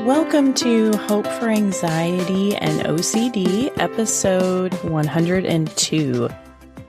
Welcome to Hope for Anxiety and OCD, episode 102.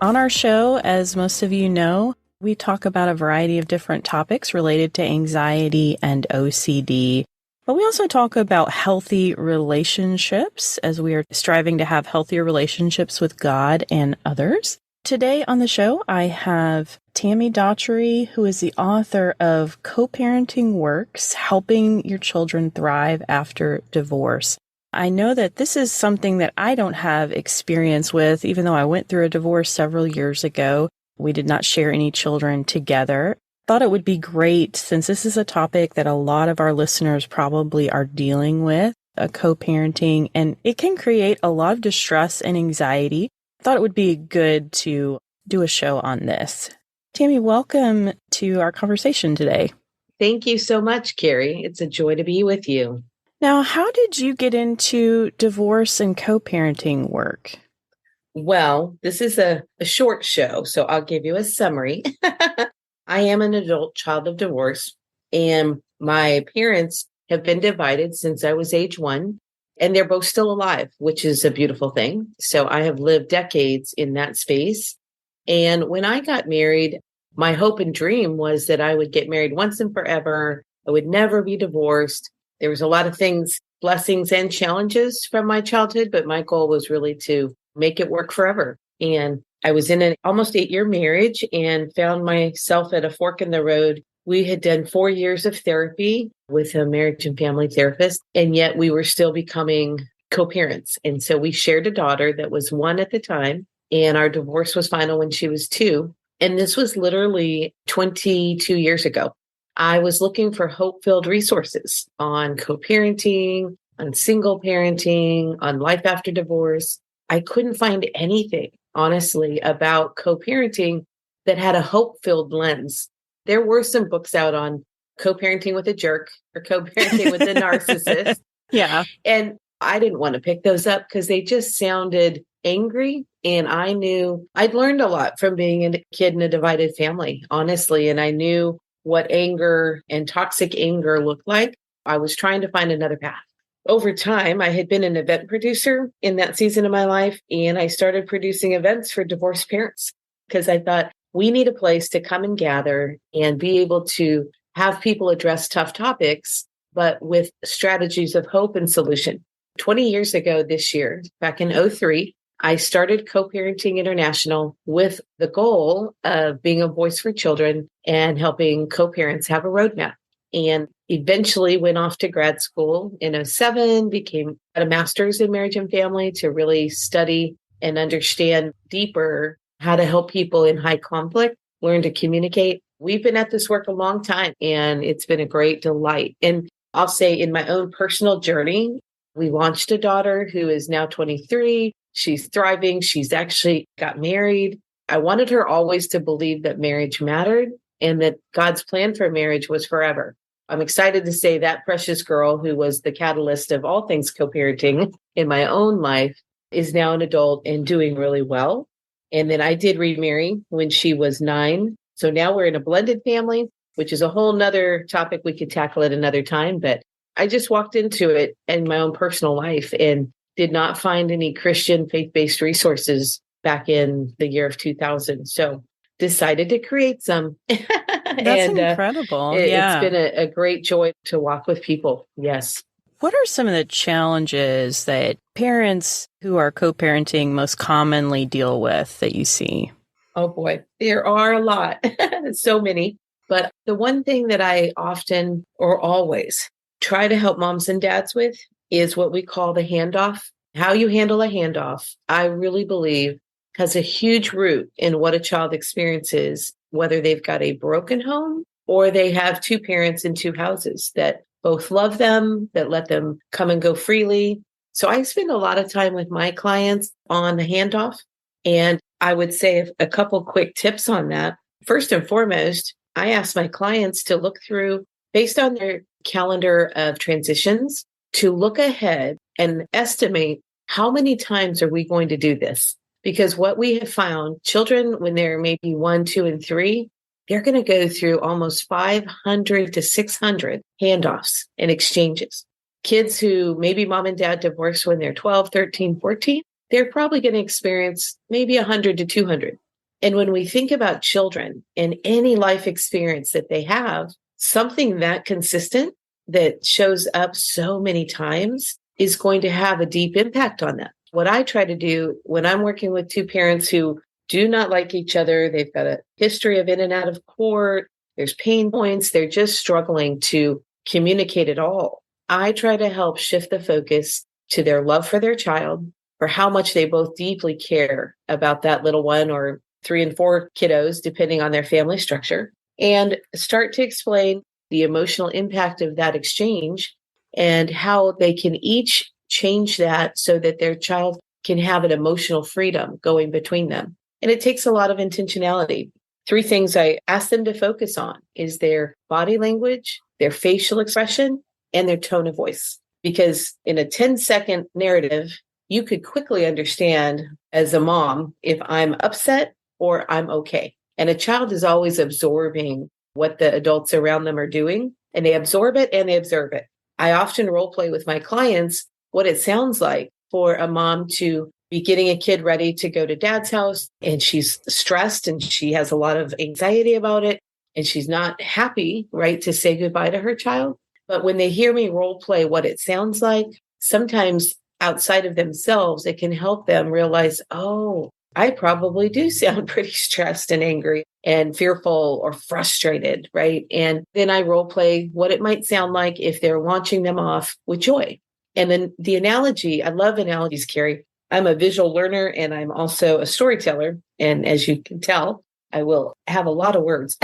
On our show, as most of you know, we talk about a variety of different topics related to anxiety and OCD. But we also talk about healthy relationships as we are striving to have healthier relationships with God and others. Today on the show, I have Tammy Daughtry, who is the author of Coparenting Works, Helping Your Children Thrive After Divorce. I know that this is something that I don't have experience with, even though I went through a divorce several years ago. We did not share any children together. Thought it would be great, since this is a topic that a lot of our listeners probably are dealing with, co-parenting, and it can create a lot of distress and anxiety. Thought it would be good to do a show on this. Tammy, welcome to our conversation today. Thank you so much, Carrie. It's a joy to be with you. Now, how did you get into divorce and co-parenting work? Well, this is a short show, so I'll give you a summary. I am an adult child of divorce, and my parents have been divided since I was age 1. And they're both still alive, which is a beautiful thing. So I have lived decades in that space. And when I got married, my hope and dream was that I would get married once and forever. I would never be divorced. There was a lot of things, blessings and challenges from my childhood, but my goal was really to make it work forever. And I was in an almost 8-year marriage and found myself at a fork in the road. We had done 4 years of therapy with a marriage and family therapist, and yet we were still becoming co-parents. And so we shared a daughter that was 1 at the time, and our divorce was final when she was 2. And this was literally 22 years ago. I was looking for hope-filled resources on co-parenting, on single parenting, on life after divorce. I couldn't find anything, honestly, about co-parenting that had a hope-filled lens. There were some books out on co-parenting with a jerk or co-parenting with a narcissist. Yeah. And I didn't want to pick those up because they just sounded angry. And I knew I'd learned a lot from being a kid in a divided family, honestly. And I knew what anger and toxic anger looked like. I was trying to find another path. Over time, I had been an event producer in that season of my life, and I started producing events for divorced parents because I thought, we need a place to come and gather and be able to have people address tough topics, but with strategies of hope and solution. 20 years ago this year, back in 2003, I started Co-Parenting International with the goal of being a voice for children and helping co-parents have a roadmap. And eventually went off to grad school in 2007, became a master's in marriage and family to really study and understand deeper how to help people in high conflict, learn to communicate. We've been at this work a long time, and it's been a great delight. And I'll say in my own personal journey, we launched a daughter who is now 23. She's thriving. She's actually got married. I wanted her always to believe that marriage mattered and that God's plan for marriage was forever. I'm excited to say that precious girl who was the catalyst of all things co-parenting in my own life is now an adult and doing really well. And then I did remarry when she was 9. So now we're in a blended family, which is a whole nother topic we could tackle at another time. But I just walked into it in my own personal life and did not find any Christian faith-based resources back in the year of 2000. So decided to create some. That's incredible. It's been a great joy to walk with people. Yes. What are some of the challenges that parents who are co-parenting most commonly deal with that you see? Oh boy, there are a lot, so many. But the one thing that I often or always try to help moms and dads with is what we call the handoff. How you handle a handoff, I really believe, has a huge root in what a child experiences, whether they've got a broken home or they have 2 parents in 2 houses that both love them, that let them come and go freely. So I spend a lot of time with my clients on the handoff. And I would say a couple quick tips on that. First and foremost, I ask my clients to look through, based on their calendar of transitions, to look ahead and estimate how many times are we going to do this? Because what we have found, children, when they're maybe 1, 2, and 3, they're going to go through almost 500 to 600 handoffs and exchanges. Kids who maybe mom and dad divorced when they're 12, 13, 14, they're probably going to experience maybe 100 to 200. And when we think about children and any life experience that they have, something that consistent that shows up so many times is going to have a deep impact on them. What I try to do when I'm working with two parents who do not like each other, they've got a history of in and out of court, there's pain points, they're just struggling to communicate at all. I try to help shift the focus to their love for their child, for how much they both deeply care about that little one or 3 and 4 kiddos, depending on their family structure, and start to explain the emotional impact of that exchange and how they can each change that so that their child can have an emotional freedom going between them. And it takes a lot of intentionality. 3 things I ask them to focus on is their body language, their facial expression, and their tone of voice. Because in a 10-second narrative, you could quickly understand as a mom if I'm upset or I'm okay. And a child is always absorbing what the adults around them are doing, and they absorb it and they observe it. I often role play with my clients what it sounds like for a mom to be getting a kid ready to go to dad's house, and she's stressed and she has a lot of anxiety about it, and she's not happy, right, to say goodbye to her child. But when they hear me role play what it sounds like, sometimes outside of themselves, it can help them realize, oh, I probably do sound pretty stressed and angry and fearful or frustrated, right? And then I role play what it might sound like if they're launching them off with joy. And then the analogy, I love analogies, Carrie. I'm a visual learner and I'm also a storyteller. And as you can tell, I will have a lot of words,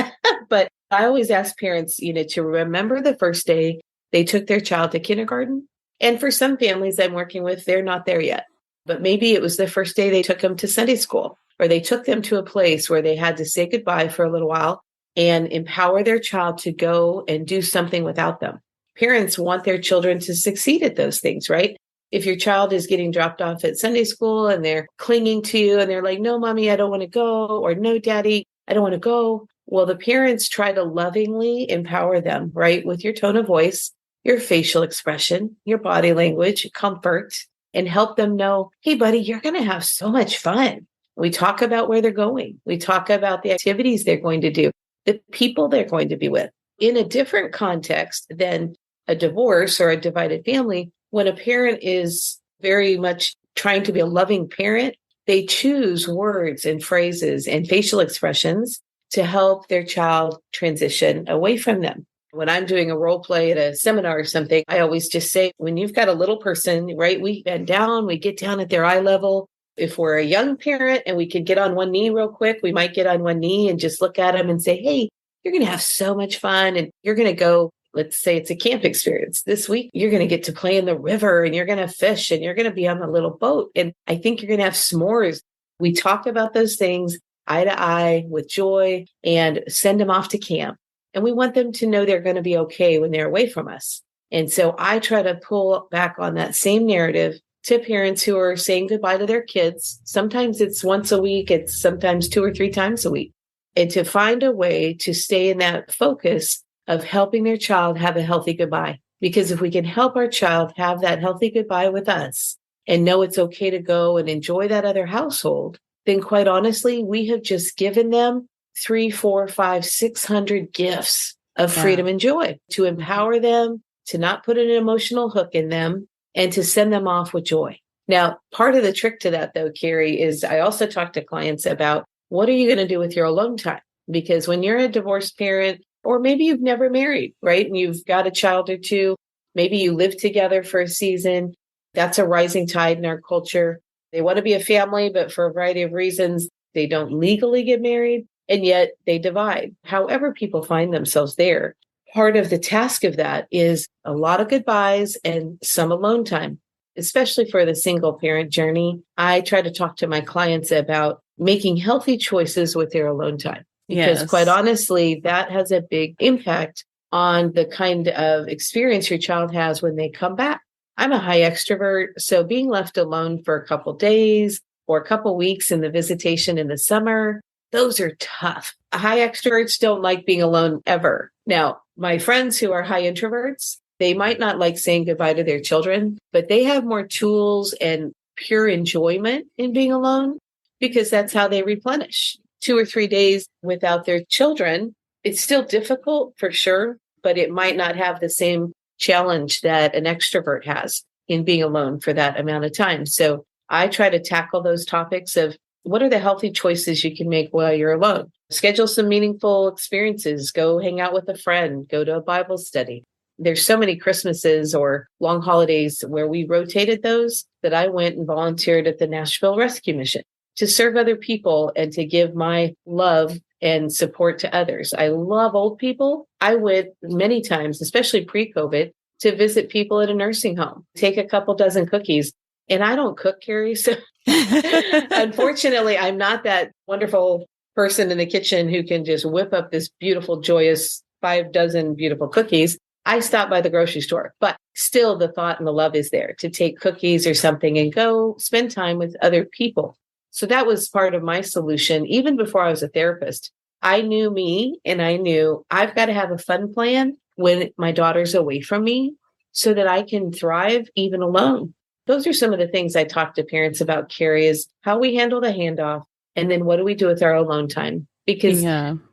but I always ask parents, to remember the first day they took their child to kindergarten. And for some families I'm working with, they're not there yet. But maybe it was the first day they took them to Sunday school, or they took them to a place where they had to say goodbye for a little while and empower their child to go and do something without them. Parents want their children to succeed at those things, right? If your child is getting dropped off at Sunday school and they're clinging to you and they're like, no, mommy, I don't want to go, or no, daddy, I don't want to go. Well, the parents try to lovingly empower them, right? With your tone of voice, your facial expression, your body language, comfort, and help them know, hey, buddy, you're going to have so much fun. We talk about where they're going. We talk about the activities they're going to do, the people they're going to be with. In a different context than a divorce or a divided family, when a parent is very much trying to be a loving parent, they choose words and phrases and facial expressions to help their child transition away from them. When I'm doing a role play at a seminar or something, I always just say, when you've got a little person, right, we bend down, we get down at their eye level. If we're a young parent and we could get on one knee real quick, we might get on one knee and just look at them and say, hey, you're going to have so much fun. And you're going to go, let's say it's a camp experience. This week, you're going to get to play in the river and you're going to fish and you're going to be on a little boat. And I think you're going to have s'mores. We talk about those things eye to eye with joy and send them off to camp. And we want them to know they're going to be okay when they're away from us. And so I try to pull back on that same narrative to parents who are saying goodbye to their kids. Sometimes it's once a week. It's sometimes 2 or 3 times a week. And to find a way to stay in that focus of helping their child have a healthy goodbye. Because if we can help our child have that healthy goodbye with us and know it's okay to go and enjoy that other household, then quite honestly, we have just given them 3, 4, 5, 600 gifts of freedom and joy to empower them, to not put an emotional hook in them, and to send them off with joy. Now, part of the trick to that, though, Carrie, is I also talk to clients about what are you going to do with your alone time? Because when you're a divorced parent, or maybe you've never married, right? And you've got a child or 2, maybe you live together for a season. That's a rising tide in our culture. They want to be a family, but for a variety of reasons, they don't legally get married. And yet they divide. However people find themselves there, part of the task of that is a lot of goodbyes and some alone time, especially for the single parent journey. I try to talk to my clients about making healthy choices with their alone time. Because quite honestly, that has a big impact on the kind of experience your child has when they come back. I'm a high extrovert, so being left alone for a couple days or a couple weeks in the visitation in the summer, those are tough. High extroverts don't like being alone ever. Now, my friends who are high introverts, They might not like saying goodbye to their children, but they have more tools and pure enjoyment in being alone because that's how they replenish. 2 or 3 days without their children, it's still difficult for sure, but it might not have the same challenge that an extrovert has in being alone for that amount of time. So I try to tackle those topics of what are the healthy choices you can make while you're alone? Schedule some meaningful experiences, go hang out with a friend, go to a Bible study. There's so many Christmases or long holidays where we rotated those that I went and volunteered at the Nashville Rescue Mission to serve other people and to give my love and support to others. I love old people. I went many times, especially pre-COVID, to visit people at a nursing home, take a couple dozen cookies. And I don't cook, Carrie. So unfortunately, I'm not that wonderful person in the kitchen who can just whip up this beautiful, joyous 5 dozen beautiful cookies. I stop by the grocery store, but still the thought and the love is there to take cookies or something and go spend time with other people. So that was part of my solution. Even before I was a therapist, I knew me and I knew I've got to have a fun plan when my daughter's away from me so that I can thrive even alone. Those are some of the things I talk to parents about, Carrie, is how we handle the handoff. And then what do we do with our alone time? Because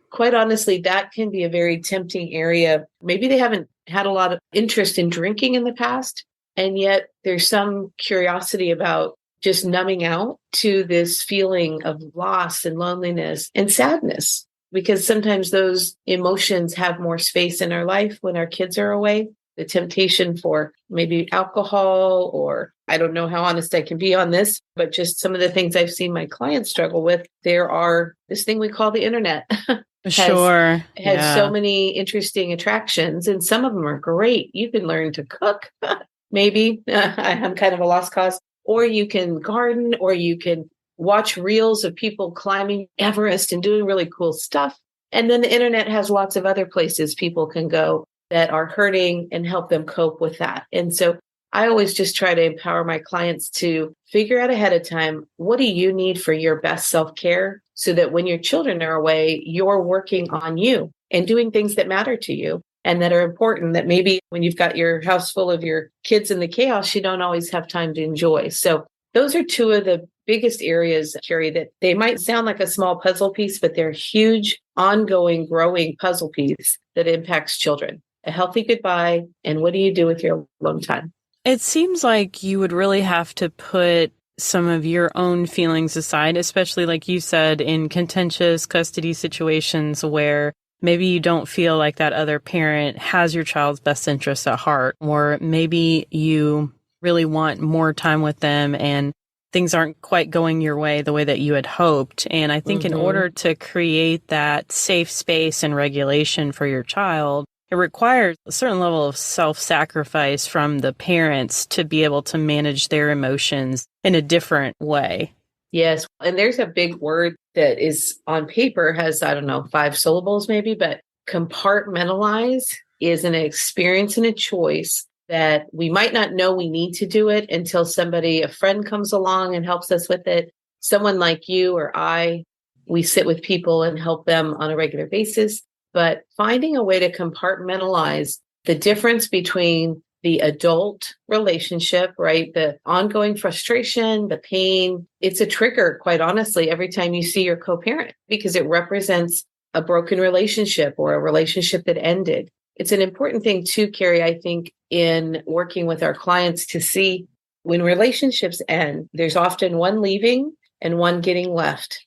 quite honestly, that can be a very tempting area. Maybe they haven't had a lot of interest in drinking in the past. And yet there's some curiosity about just numbing out to this feeling of loss and loneliness and sadness, because sometimes those emotions have more space in our life when our kids are away. The temptation for maybe alcohol, or I don't know how honest I can be on this, but just some of the things I've seen my clients struggle with. There are this thing we call the internet. has so many interesting attractions, and some of them are great. You can learn to cook, maybe. I'm kind of a lost cause. Or you can garden, or you can watch reels of people climbing Everest and doing really cool stuff. And then the internet has lots of other places people can go that are hurting and help them cope with that. And so I always just try to empower my clients to figure out ahead of time, what do you need for your best self-care so that when your children are away, you're working on you and doing things that matter to you and that are important, that maybe when you've got your house full of your kids in the chaos, you don't always have time to enjoy. So those are two of the biggest areas, Carrie, that they might sound like a small puzzle piece, but they're huge, ongoing, growing puzzle piece that impacts children. A healthy goodbye, and what do you do with your alone time? It seems like you would really have to put some of your own feelings aside, especially like you said, in contentious custody situations where maybe you don't feel like that other parent has your child's best interests at heart, or maybe you really want more time with them and things aren't quite going your way the way that you had hoped. And I think in order to create that safe space and regulation for your child, it requires a certain level of self-sacrifice from the parents to be able to manage their emotions in a different way. Yes. And there's a big word that is on paper has, 5 syllables maybe, but compartmentalize is an experience and a choice that we might not know we need to do it until a friend comes along and helps us with it. Someone like you or we sit with people and help them on a regular basis. But finding a way to compartmentalize the difference between the adult relationship, right? The ongoing frustration, the pain, it's a trigger, quite honestly, every time you see your co-parent, because it represents a broken relationship or a relationship that ended. It's an important thing too, Carrie, I think, in working with our clients to see when relationships end, there's often one leaving and one getting left.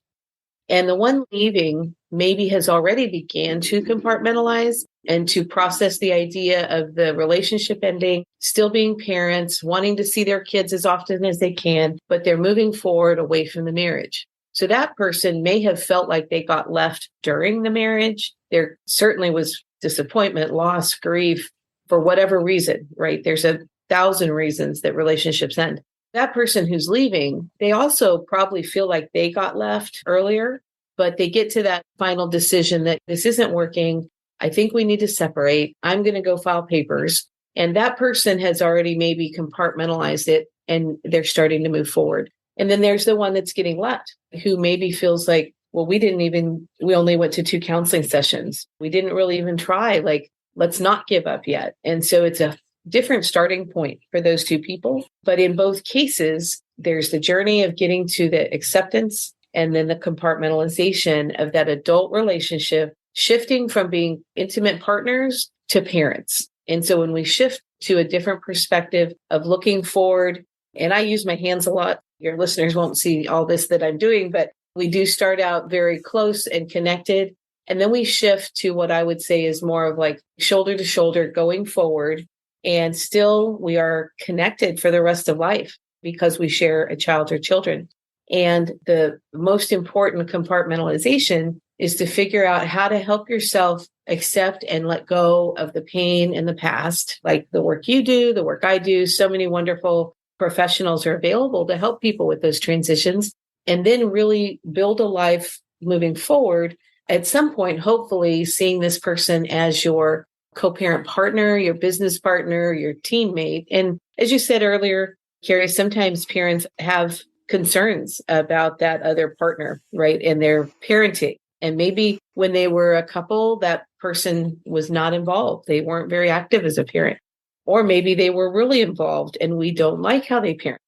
And the one leaving maybe has already began to compartmentalize and to process the idea of the relationship ending, still being parents, wanting to see their kids as often as they can, but they're moving forward away from the marriage. So that person may have felt like they got left during the marriage. There certainly was disappointment, loss, grief, for whatever reason, right? There's 1,000 reasons that relationships end. That person who's leaving, they also probably feel like they got left earlier, but they get to that final decision that this isn't working. I think we need to separate. I'm going to go file papers. And that person has already maybe compartmentalized it and they're starting to move forward. And then there's the one that's getting left who maybe feels like, well, we only went to 2 counseling sessions. We didn't really even try, let's not give up yet. And so it's a different starting point for those two people. But in both cases, there's the journey of getting to the acceptance and then the compartmentalization of that adult relationship, shifting from being intimate partners to parents. And so when we shift to a different perspective of looking forward, and I use my hands a lot, your listeners won't see all this that I'm doing, but we do start out very close and connected. And then we shift to what I would say is more of like shoulder to shoulder going forward. And still we are connected for the rest of life because we share a child or children. And the most important compartmentalization is to figure out how to help yourself accept and let go of the pain in the past, like the work you do, the work I do. So many wonderful professionals are available to help people with those transitions, and then really build a life moving forward. At some point, hopefully seeing this person as your co-parent partner, your business partner, your teammate. And as you said earlier, Carrie, sometimes parents have concerns about that other partner, right? And their parenting. And maybe when they were a couple, that person was not involved. They weren't very active as a parent. Or maybe they were really involved and we don't like how they parent.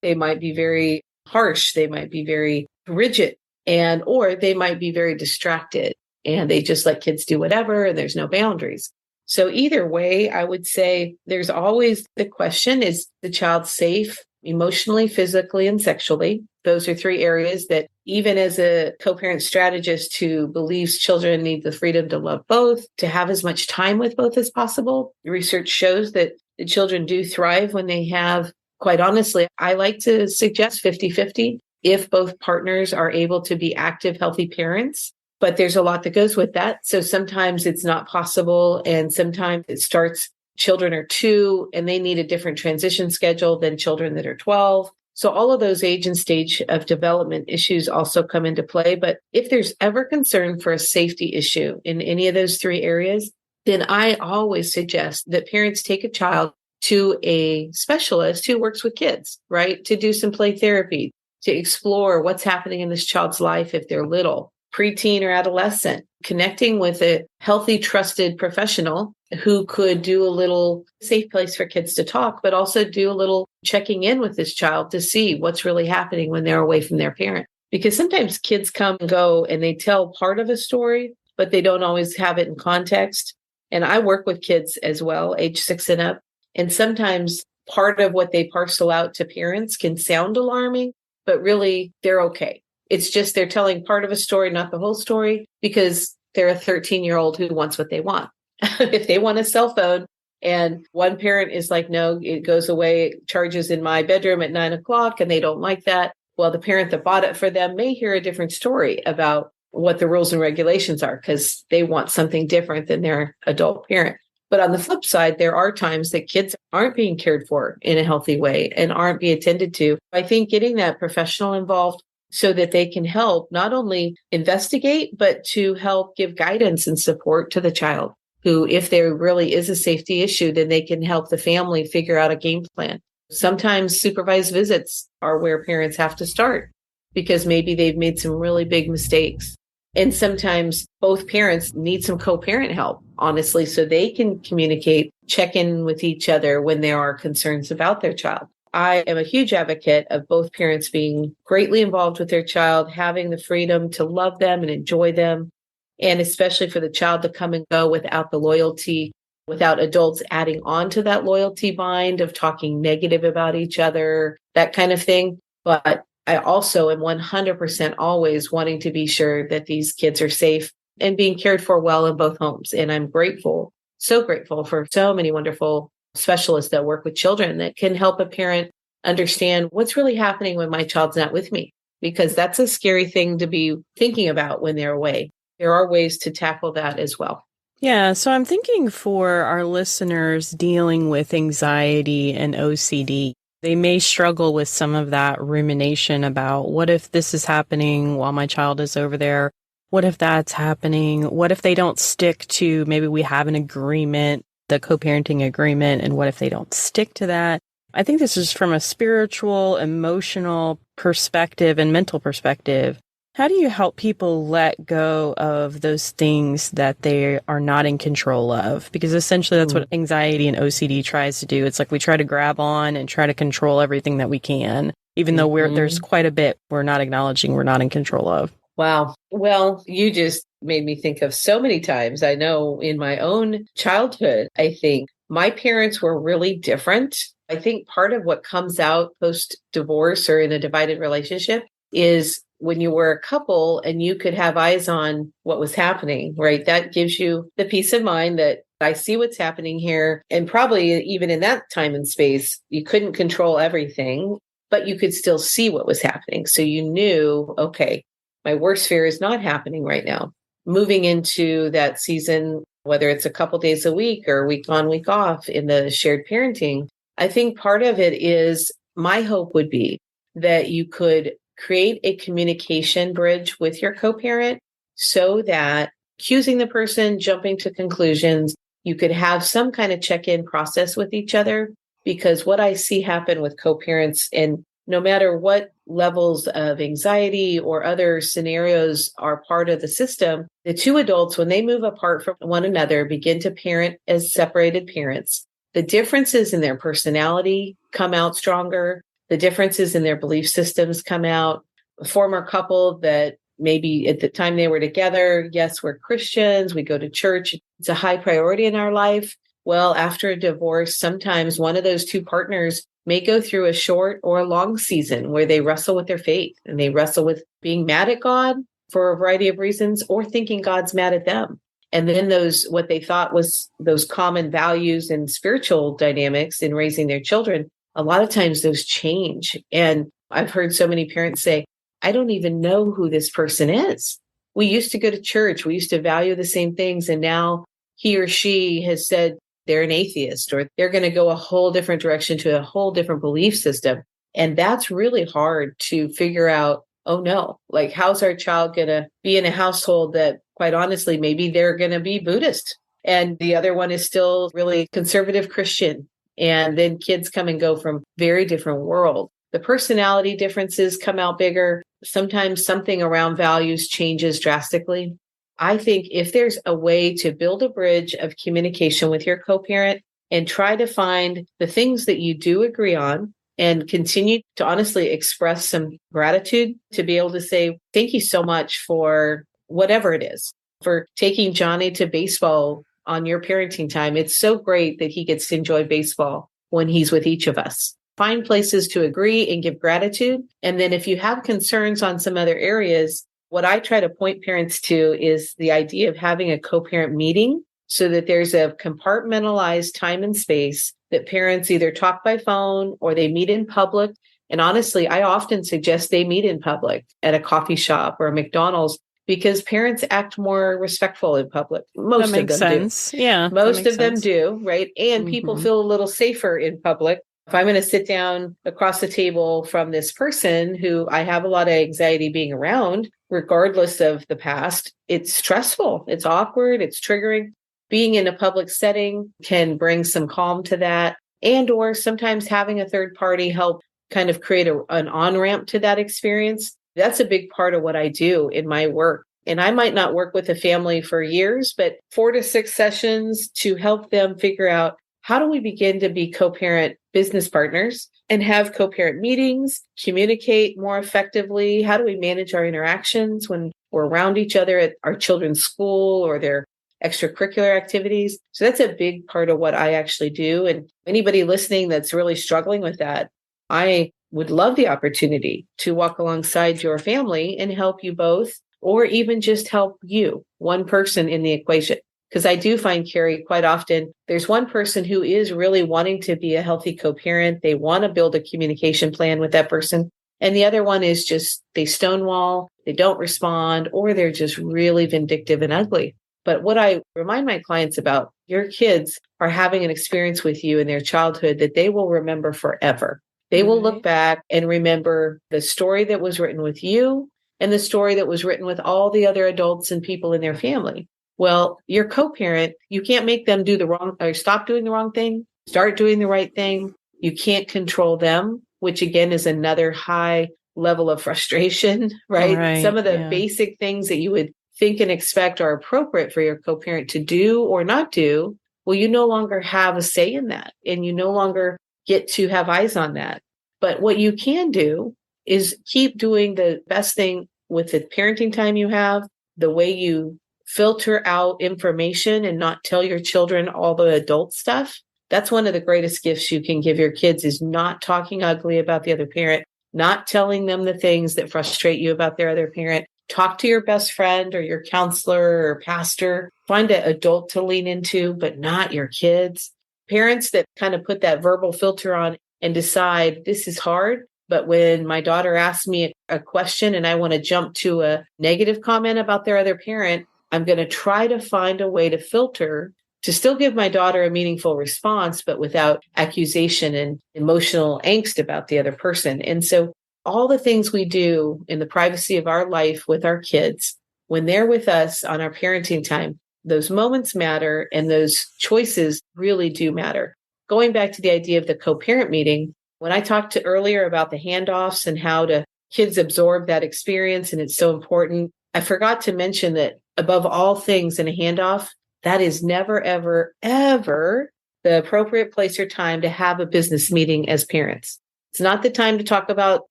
They might be very harsh. They might be very rigid, or they might be very distracted and they just let kids do whatever and there's no boundaries. So either way, I would say there's always the question, is the child safe emotionally, physically, and sexually? Those are three areas that even as a co-parent strategist who believes children need the freedom to love both, to have as much time with both as possible, research shows that the children do thrive when they have, quite honestly, I like to suggest 50-50 if both partners are able to be active, healthy parents. But there's a lot that goes with that. So sometimes it's not possible. And sometimes it starts, children are 2 and they need a different transition schedule than children that are 12. So all of those age and stage of development issues also come into play. But if there's ever concern for a safety issue in any of those three areas, then I always suggest that parents take a child to a specialist who works with kids, right? To do some play therapy, to explore what's happening in this child's life if they're little, preteen or adolescent, connecting with a healthy, trusted professional who could do a little safe place for kids to talk, but also do a little checking in with this child to see what's really happening when they're away from their parent. Because sometimes kids come and go and they tell part of a story, but they don't always have it in context. And I work with kids as well, age 6 and up. And sometimes part of what they parcel out to parents can sound alarming, but really they're okay. It's just they're telling part of a story, not the whole story, because they're a 13-year-old who wants what they want. If they want a cell phone and one parent is like, no, it goes away, it charges in my bedroom at 9:00 and they don't like that. Well, the parent that bought it for them may hear a different story about what the rules and regulations are because they want something different than their adult parent. But on the flip side, there are times that kids aren't being cared for in a healthy way and aren't being attended to. I think getting that professional involved so that they can help not only investigate, but to help give guidance and support to the child who, if there really is a safety issue, then they can help the family figure out a game plan. Sometimes supervised visits are where parents have to start because maybe they've made some really big mistakes. And sometimes both parents need some co-parent help, honestly, so they can communicate, check in with each other when there are concerns about their child. I am a huge advocate of both parents being greatly involved with their child, having the freedom to love them and enjoy them, and especially for the child to come and go without the loyalty, without adults adding on to that loyalty bind of talking negative about each other, that kind of thing. But I also am 100% always wanting to be sure that these kids are safe and being cared for well in both homes. And I'm grateful, so grateful for so many wonderful specialists that work with children that can help a parent understand what's really happening when my child's not with me, because that's a scary thing to be thinking about when they're away. There are ways to tackle that as well. Yeah, so I'm thinking for our listeners dealing with anxiety and OCD, they may struggle with some of that rumination about what if this is happening while my child is over there? What if that's happening? What if they don't stick to, maybe we have an agreement, the co-parenting agreement, and what if they don't stick to that? I think this is from a spiritual, emotional perspective and mental perspective. How do you help people let go of those things that they are not in control of? Because essentially that's what anxiety and OCD tries to do. It's like we try to grab on and try to control everything that we can, even though there's quite a bit we're not acknowledging we're not in control of. Wow. Well, you just made me think of so many times. I know in my own childhood, I think my parents were really different. I think part of what comes out post-divorce or in a divided relationship is when you were a couple and you could have eyes on what was happening, right? That gives you the peace of mind that I see what's happening here. And probably even in that time and space, you couldn't control everything, but you could still see what was happening. So you knew, okay, my worst fear is not happening right now. Moving into that season, whether it's a couple days a week or week on, week off in the shared parenting, I think part of it is my hope would be that you could create a communication bridge with your co-parent so that accusing the person, jumping to conclusions, you could have some kind of check-in process with each other. Because what I see happen with co-parents, and no matter what levels of anxiety or other scenarios are part of the system, the two adults, when they move apart from one another, begin to parent as separated parents. The differences in their personality come out stronger. The differences in their belief systems come out. A former couple that maybe at the time they were together, yes, we're Christians, we go to church, it's a high priority in our life. Well, after a divorce, sometimes one of those two partners may go through a short or a long season where they wrestle with their faith and they wrestle with being mad at God for a variety of reasons or thinking God's mad at them. And then those, what they thought was those common values and spiritual dynamics in raising their children, a lot of times those change. And I've heard so many parents say, I don't even know who this person is. We used to go to church. We used to value the same things. And now he or she has said they're an atheist or they're going to go a whole different direction to a whole different belief system. And that's really hard to figure out. Oh no, like how's our child going to be in a household that quite honestly, maybe they're going to be Buddhist and the other one is still really conservative Christian. And then kids come and go from very different worlds. The personality differences come out bigger. Sometimes something around values changes drastically. I think if there's a way to build a bridge of communication with your co-parent and try to find the things that you do agree on and continue to honestly express some gratitude to be able to say, thank you so much for whatever it is, for taking Johnny to baseball on your parenting time. It's so great that he gets to enjoy baseball when he's with each of us. Find places to agree and give gratitude. And then if you have concerns on some other areas, what I try to point parents to is the idea of having a co-parent meeting so that there's a compartmentalized time and space that parents either talk by phone or they meet in public. And honestly, I often suggest they meet in public at a coffee shop or a McDonald's because parents act more respectful in public. Most of them sense. do. Yeah. Most of them do, right? And people feel a little safer in public. If I'm going to sit down across the table from this person who I have a lot of anxiety being around, regardless of the past, it's stressful, it's awkward, it's triggering. Being in a public setting can bring some calm to that. And or sometimes having a third party help kind of create an on-ramp to that experience. That's a big part of what I do in my work. And I might not work with a family for years, but 4 to 6 sessions to help them figure out how do we begin to be co-parent business partners and have co-parent meetings, communicate more effectively? How do we manage our interactions when we're around each other at our children's school or their extracurricular activities? So that's a big part of what I actually do. And anybody listening that's really struggling with that, I would love the opportunity to walk alongside your family and help you both, or even just help you, one person in the equation. Because I do find, Carrie, quite often, there's one person who is really wanting to be a healthy co-parent. They want to build a communication plan with that person. And the other one is just, they stonewall, they don't respond, or they're just really vindictive and ugly. But what I remind my clients about, your kids are having an experience with you in their childhood that they will remember forever. They will look back and remember the story that was written with you and the story that was written with all the other adults and people in their family. Well, your co-parent, you can't make them do the wrong or stop doing the wrong thing, start doing the right thing. You can't control them, which again is another high level of frustration, right? Some Right. of the Yeah. basic things that you would think and expect are appropriate for your co-parent to do or not do, well, you no longer have a say in that, and you no longer get to have eyes on that. But what you can do is keep doing the best thing with the parenting time you have, the way you filter out information and not tell your children all the adult stuff. That's one of the greatest gifts you can give your kids, is not talking ugly about the other parent, not telling them the things that frustrate you about their other parent. Talk to your best friend or your counselor or pastor. Find an adult to lean into, but not your kids. Parents that kind of put that verbal filter on and decide this is hard, but when my daughter asks me a question and I want to jump to a negative comment about their other parent, I'm going to try to find a way to filter to still give my daughter a meaningful response, but without accusation and emotional angst about the other person. And so all the things we do in the privacy of our life with our kids, when they're with us on our parenting time, those moments matter and those choices really do matter. Going back to the idea of the co-parent meeting, when I talked to earlier about the handoffs and how to kids absorb that experience, and it's so important, I forgot to mention that above all things in a handoff, that is never, ever, ever the appropriate place or time to have a business meeting as parents. It's not the time to talk about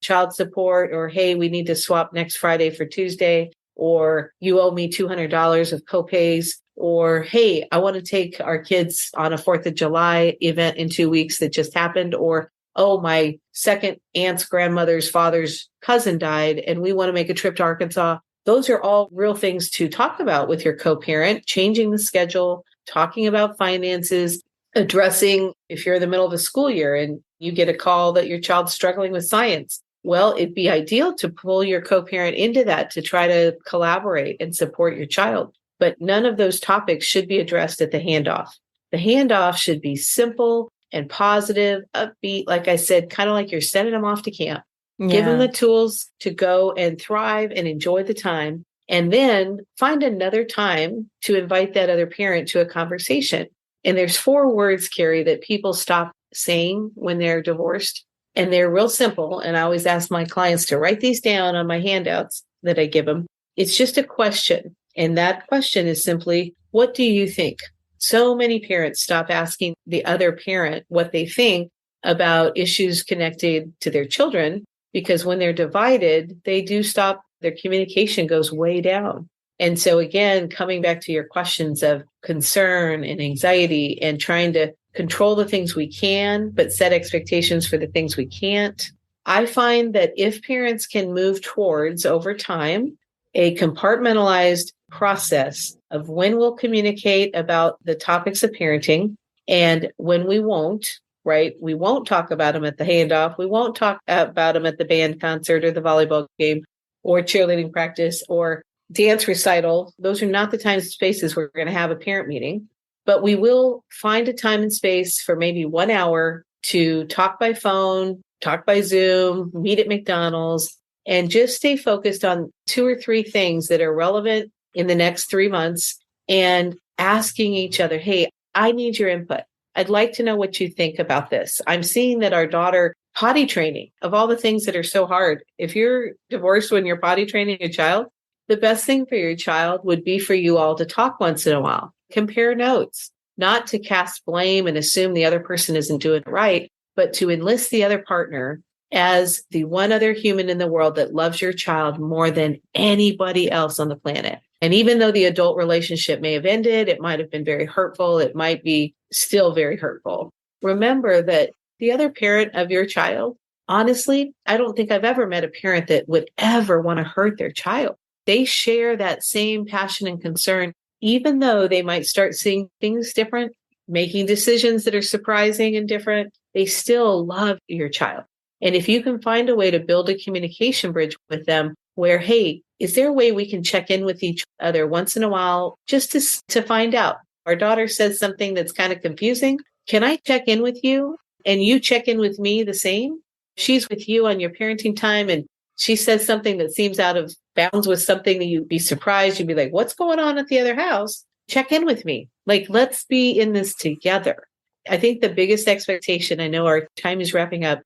child support or, hey, we need to swap next Friday for Tuesday, or you owe me $200 of copays, or, hey, I want to take our kids on a 4th of July event in 2 weeks that just happened, or, oh, my second aunt's grandmother's father's cousin died and we want to make a trip to Arkansas. Those are all real things to talk about with your co-parent, changing the schedule, talking about finances, addressing if you're in the middle of a school year and you get a call that your child's struggling with science. Well, it'd be ideal to pull your co-parent into that to try to collaborate and support your child. But none of those topics should be addressed at the handoff. The handoff should be simple and positive, upbeat, like I said, kind of like you're sending them off to camp. Give them the tools to go and thrive and enjoy the time. And then find another time to invite that other parent to a conversation. And there's 4 words, Carrie, that people stop saying when they're divorced. And they're real simple. And I always ask my clients to write these down on my handouts that I give them. It's just a question. And that question is simply, what do you think? So many parents stop asking the other parent what they think about issues connected to their children, because when they're divided, they do stop, their communication goes way down. And so again, coming back to your questions of concern and anxiety and trying to control the things we can, but set expectations for the things we can't. I find that if parents can move towards, over time, a compartmentalized process of when we'll communicate about the topics of parenting and when we won't, right? We won't talk about them at the handoff. We won't talk about them at the band concert or the volleyball game or cheerleading practice or dance recital. Those are not the times and spaces where we're going to have a parent meeting, but we will find a time and space for maybe 1 hour to talk by phone, talk by Zoom, meet at McDonald's, and just stay focused on 2 or 3 things that are relevant in the next 3 months and asking each other, hey, I need your input. I'd like to know what you think about this. I'm seeing that our daughter potty training, of all the things that are so hard, if you're divorced when you're potty training a child, the best thing for your child would be for you all to talk once in a while, compare notes, not to cast blame and assume the other person isn't doing it right, but to enlist the other partner as the one other human in the world that loves your child more than anybody else on the planet. And even though the adult relationship may have ended, it might have been very hurtful, it might be still very hurtful. Remember that the other parent of your child, honestly, I don't think I've ever met a parent that would ever want to hurt their child. They share that same passion and concern, even though they might start seeing things different, making decisions that are surprising and different. They still love your child. And if you can find a way to build a communication bridge with them where, hey, is there a way we can check in with each other once in a while just to find out? Our daughter says something that's kind of confusing. Can I check in with you and you check in with me the same? She's with you on your parenting time and she says something that seems out of bounds with something that you'd be surprised. You'd be like, what's going on at the other house? Check in with me. Like, let's be in this together. I think the biggest expectation, I know our time is wrapping up,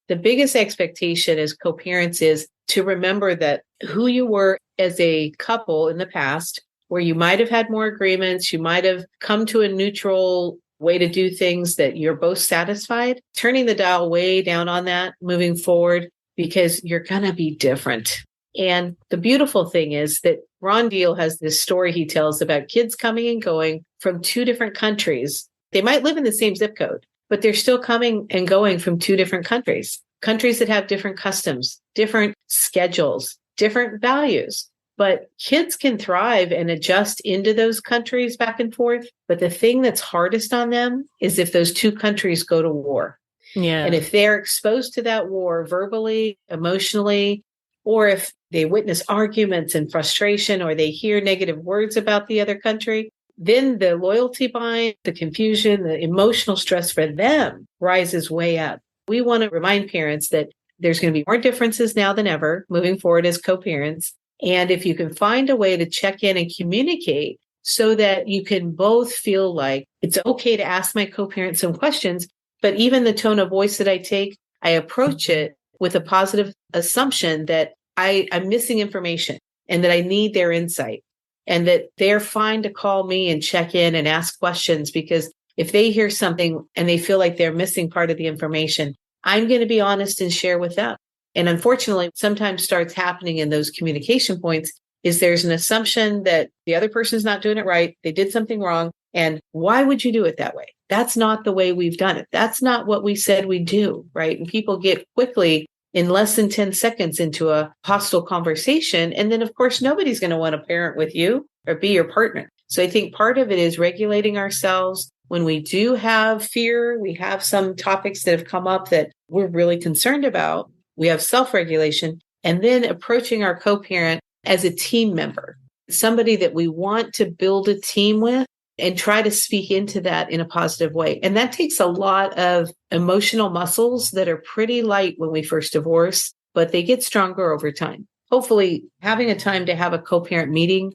the biggest expectation as co-parents is to remember that who you were as a couple in the past, where you might have had more agreements, you might have come to a neutral way to do things that you're both satisfied, turning the dial way down on that moving forward, because you're going to be different. And the beautiful thing is that Ron Deal has this story he tells about kids coming and going from two different countries. They might live in the same zip code, but they're still coming and going from two different countries that have different customs, different schedules, different values. But kids can thrive and adjust into those countries back and forth. But the thing that's hardest on them is if those two countries go to war. Yeah. And if they're exposed to that war verbally, emotionally, or if they witness arguments and frustration, or they hear negative words about the other country, then the loyalty bind, the confusion, the emotional stress for them rises way up. We want to remind parents that there's going to be more differences now than ever moving forward as co-parents. And if you can find a way to check in and communicate so that you can both feel like it's okay to ask my co-parent some questions, but even the tone of voice that I take, I approach it with a positive assumption that I'm missing information and that I need their insight, and that they're fine to call me and check in and ask questions, because if they hear something and they feel like they're missing part of the information, I'm going to be honest and share with them. And unfortunately, sometimes starts happening in those communication points is there's an assumption that the other person's not doing it right. They did something wrong. And why would you do it that way? That's not the way we've done it. That's not what we said we'd do, right? And people get quickly in less than 10 seconds into a hostile conversation. And then, of course, nobody's going to want to parent with you or be your partner. So I think part of it is regulating ourselves. When we do have fear, we have some topics that have come up that we're really concerned about. We have self-regulation, and then approaching our co-parent as a team member, somebody that we want to build a team with, and try to speak into that in a positive way. And that takes a lot of emotional muscles that are pretty light when we first divorce, but they get stronger over time. Hopefully, having a time to have a co-parent meeting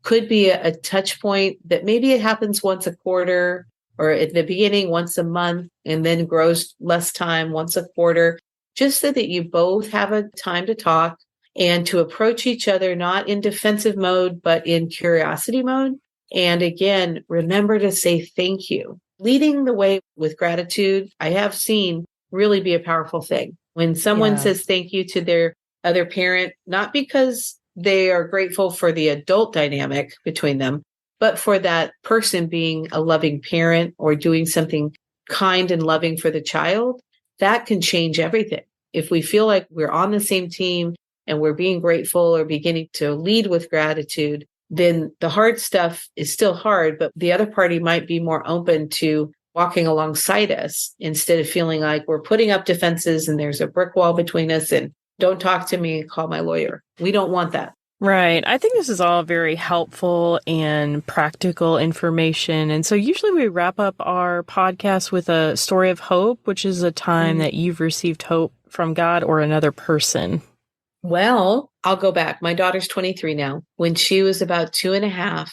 could be a touch point that maybe it happens once a quarter, or at the beginning once a month, and then grows less time once a quarter, just so that you both have a time to talk and to approach each other, not in defensive mode, but in curiosity mode. And again, remember to say thank you. Leading the way with gratitude, I have seen really be a powerful thing. When someone says thank you to their other parent, not because they are grateful for the adult dynamic between them, but for that person being a loving parent or doing something kind and loving for the child, that can change everything. If we feel like we're on the same team and we're being grateful or beginning to lead with gratitude, then the hard stuff is still hard, but the other party might be more open to walking alongside us instead of feeling like we're putting up defenses and there's a brick wall between us and don't talk to me, call my lawyer. We don't want that. Right. I think this is all very helpful and practical information. And so usually we wrap up our podcast with a story of hope, which is a time that you've received hope from God or another person. Well, I'll go back. My daughter's 23 now. When she was about 2.5,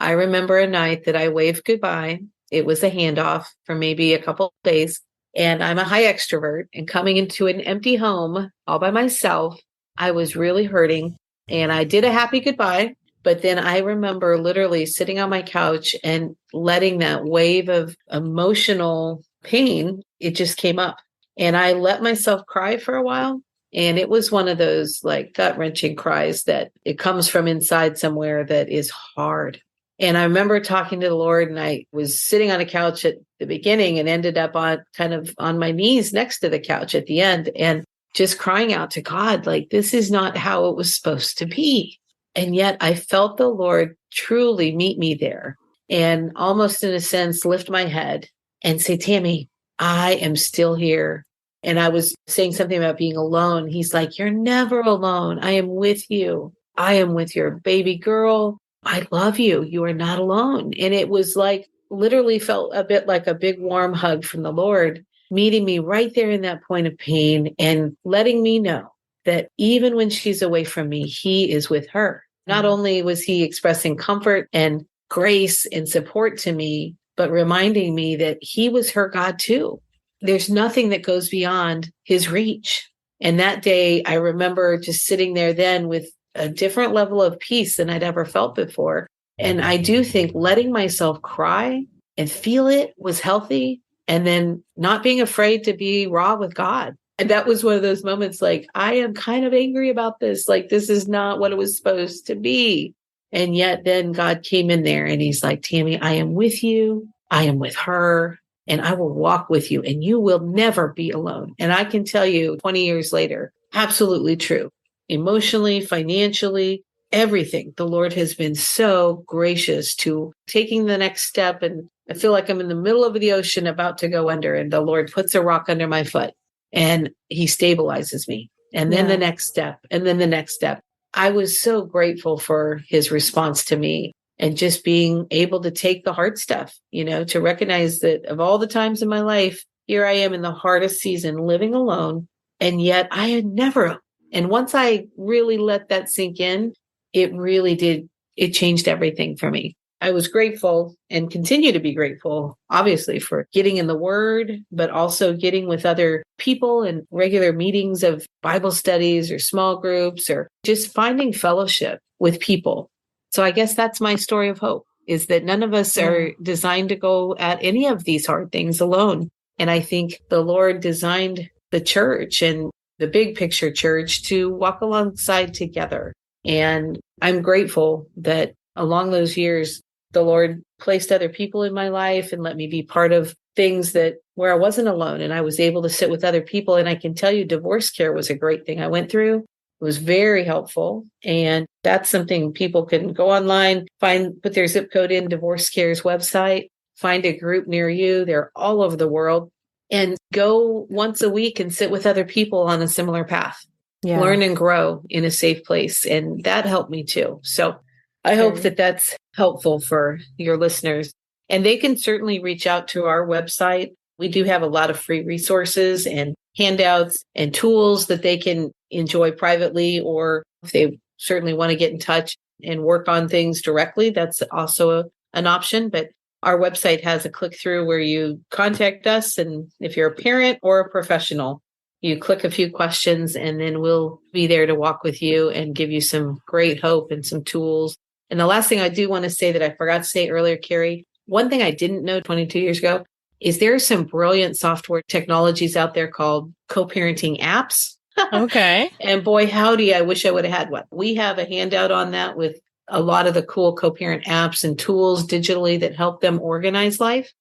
I remember a night that I waved goodbye. It was a handoff for maybe a couple of days. And I'm a high extrovert, and coming into an empty home all by myself, I was really hurting. And I did a happy goodbye. But then I remember literally sitting on my couch and letting that wave of emotional pain, it just came up. And I let myself cry for a while. And it was one of those like gut-wrenching cries that it comes from inside somewhere that is hard. And I remember talking to the Lord, and I was sitting on a couch at the beginning and ended up on my knees next to the couch at the end, and just crying out to God, like, this is not how it was supposed to be. And yet I felt the Lord truly meet me there and almost in a sense lift my head and say, Tammy, I am still here. And I was saying something about being alone. He's like, you're never alone. I am with you. I am with your baby girl. I love you. You are not alone. And it was like, literally felt a bit like a big warm hug from the Lord, meeting me right there in that point of pain and letting me know that even when she's away from me, he is with her. Not only was he expressing comfort and grace and support to me, but reminding me that he was her God too. there's nothing that goes beyond his reach. And that day, I remember just sitting there then with a different level of peace than I'd ever felt before. And I do think letting myself cry and feel it was healthy. And then not being afraid to be raw with God. And that was one of those moments like, I am kind of angry about this. Like, this is not what it was supposed to be. And yet then God came in there and he's like, Tammy, I am with you. I am with her. And I will walk with you and you will never be alone. And I can tell you 20 years later, absolutely true. Emotionally, financially, everything. The Lord has been so gracious to taking the next step. And I feel like I'm in the middle of the ocean about to go under, and the Lord puts a rock under my foot and he stabilizes me. And then the next step, and then the next step. I was so grateful for his response to me and just being able to take the hard stuff, to recognize that of all the times in my life, here I am in the hardest season living alone. And yet I had never. And once I really let that sink in, it really did. It changed everything for me. I was grateful and continue to be grateful, obviously, for getting in the Word, but also getting with other people and regular meetings of Bible studies or small groups or just finding fellowship with people. So I guess that's my story of hope, is that none of us are designed to go at any of these hard things alone. And I think the Lord designed the church and the big picture church to walk alongside together. And I'm grateful that along those years, the Lord placed other people in my life and let me be part of things where I wasn't alone and I was able to sit with other people. And I can tell you, divorce care was a great thing I went through. It was very helpful. And that's something people can go online, put their zip code in Divorce Care's website, find a group near you. They're all over the world, and go once a week and sit with other people on a similar path. Yeah. Learn and grow in a safe place. And that helped me too. So I hope that that's helpful for your listeners. And they can certainly reach out to our website. We do have a lot of free resources and handouts and tools that they can enjoy privately, or if they certainly want to get in touch and work on things directly, that's also an option. But our website has a click through where you contact us. And if you're a parent or a professional, you click a few questions and then we'll be there to walk with you and give you some great hope and some tools. And the last thing I do want to say that I forgot to say earlier, Carrie, one thing I didn't know 22 years ago is there are some brilliant software technologies out there called co-parenting apps. Okay. And boy, howdy, I wish I would have had one. We have a handout on that with a lot of the cool co-parent apps and tools digitally that help them organize life.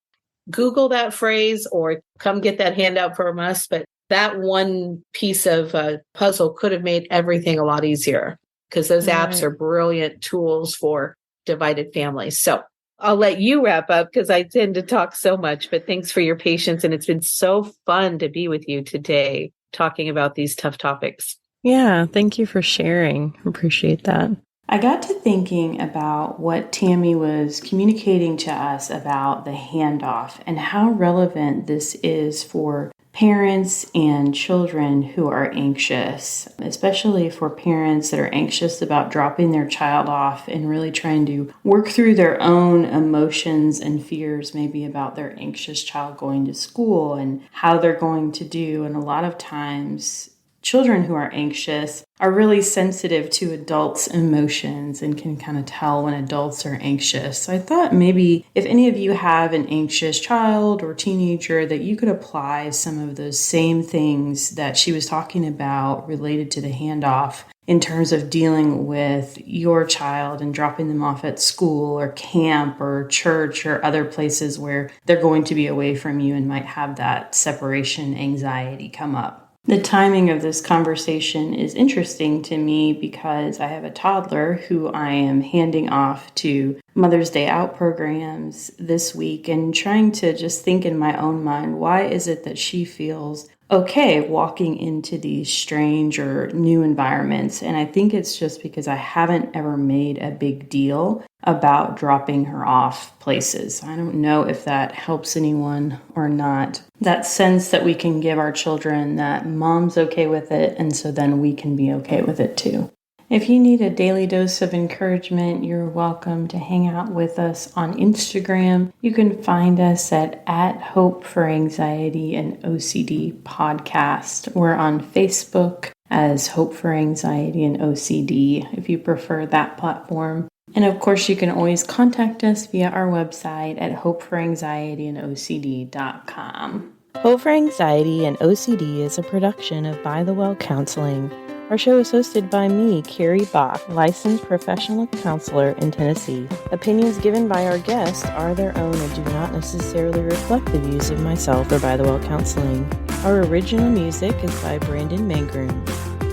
Google that phrase or come get that handout from us. But that one piece of puzzle could have made everything a lot easier, because those apps are brilliant tools for divided families. So I'll let you wrap up because I tend to talk so much, but thanks for your patience. And it's been so fun to be with you today talking about these tough topics. Yeah, thank you for sharing. Appreciate that. I got to thinking about what Tammy was communicating to us about the handoff and how relevant this is for parents and children who are anxious, especially for parents that are anxious about dropping their child off and really trying to work through their own emotions and fears, maybe about their anxious child going to school and how they're going to do. And a lot of times, children who are anxious are really sensitive to adults' emotions and can kind of tell when adults are anxious. So I thought maybe if any of you have an anxious child or teenager, that you could apply some of those same things that she was talking about related to the handoff in terms of dealing with your child and dropping them off at school or camp or church or other places where they're going to be away from you and might have that separation anxiety come up. The timing of this conversation is interesting to me because I have a toddler who I am handing off to Mother's Day Out programs this week and trying to just think in my own mind, why is it that she feels okay walking into these strange or new environments? And I think it's just because I haven't ever made a big deal about dropping her off places. I don't know if that helps anyone or not. That sense that we can give our children that mom's okay with it, and so then we can be okay with it too. If you need a daily dose of encouragement, you're welcome to hang out with us on Instagram. You can find us at Hope for Anxiety and OCD Podcast. We're on Facebook as Hope for Anxiety and OCD, if you prefer that platform. And of course, you can always contact us via our website at hopeforanxietyandocd.com. Hope for Anxiety and OCD is a production of By the Well Counseling. Our show is hosted by me, Carrie Bach, licensed professional counselor in Tennessee. Opinions given by our guests are their own and do not necessarily reflect the views of myself or By the Well Counseling. Our original music is by Brandon Mangroom.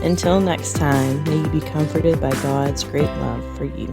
Until next time, may you be comforted by God's great love for you.